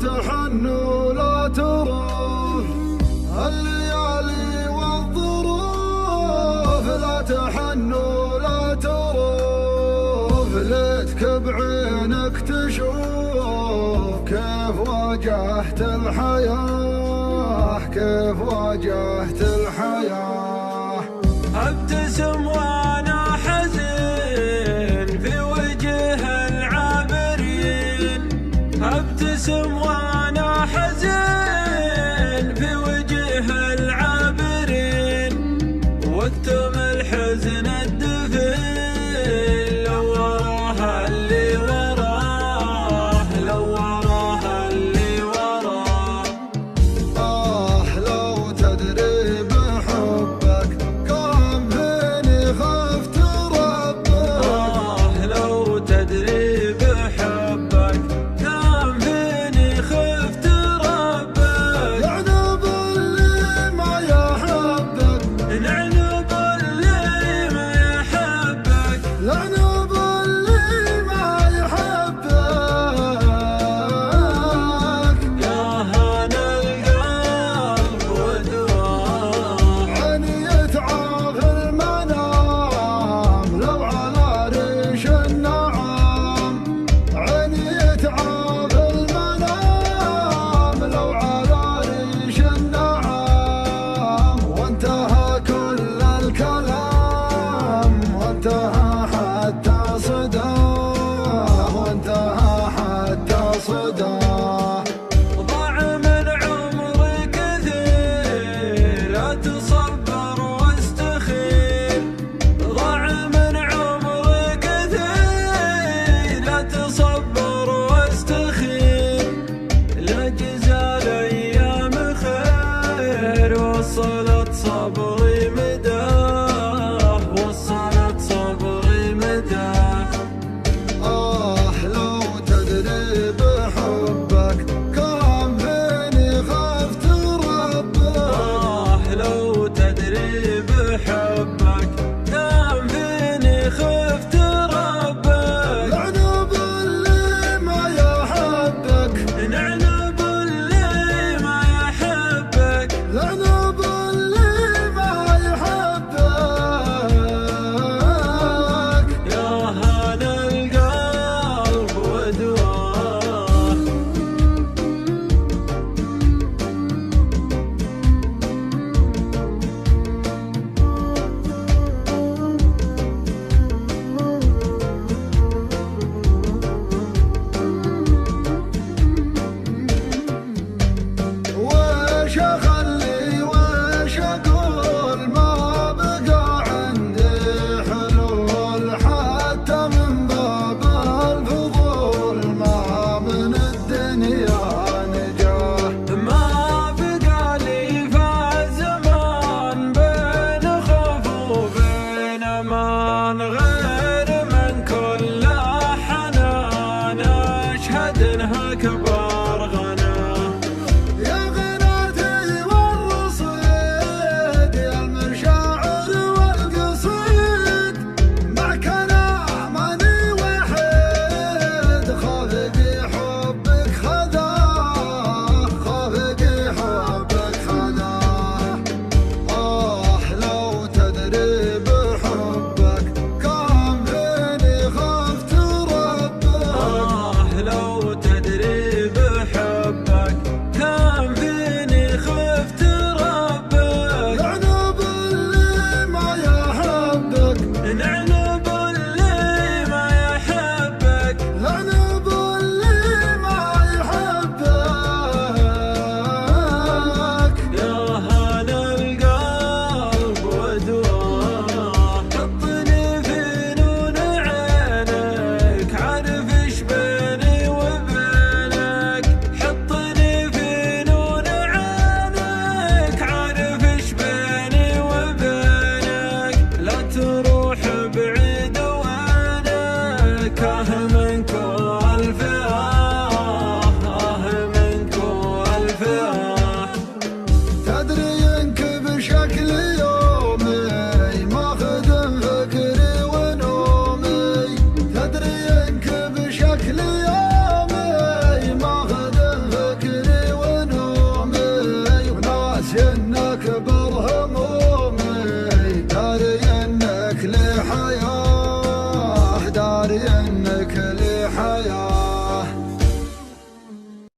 تحن ولا تروح الليالي والظروف، لا تحن ولا تروح، ليتك بعينك تشوف كيف واجهت الحياة، كيف واجهت الحياة. ابتسم وانا حزين في وجه العابرين، ابتسم وانا حزين في وجه العابرين، واكتم الحزن الدفين لو وراها اللي وراه، لو وراها اللي وراه. لو تدري بحبك كم فيني خفت ربك، لو تدري بحبك كم فيني خفت ربك. لعنب اللي ما يحبك، العنب اللي ما يحبك، لعنب اللي ما يحبك. يا هنا القلب ودواه، عيني يتعب المنام لو على ريش النعام، عيني يتعب المنام لو على ريش النعام، وانتهى كل الكلام، وانتهى حتى صداه، وانتهى حتى صداه. ضاع من عمري كثير لا تصبر واستخير، ضاع من عمري كثير لا تصبر واستخير، لا جزال ايام خير وصلت صبري مداه، وصلت صبري مداه. لو تدري بحبك كم فيني خفت ربك، لو تدري بحبك كم فيني خفت ربك. لعنب اللي ما يحبك، العنب اللي ما يحبك، لعنب اللي ما يحبك. يا هنا القلب ودواه. ويش اخلي ويش اقول، ما بقى عندي حلول حتى من باب الفضول، ما من الدنيا نجاه. ما بقى لي فالزمان بين خوف وبين امان، غير من كل حنان اشهد انها كبار غناه. يا غناتي والرصيد، يا المشاعر والقصيد، معك انا ماني وحيد، خافقي حبك خذاه، خافقي حبك خذاه. لو تدري بحبك كم جنة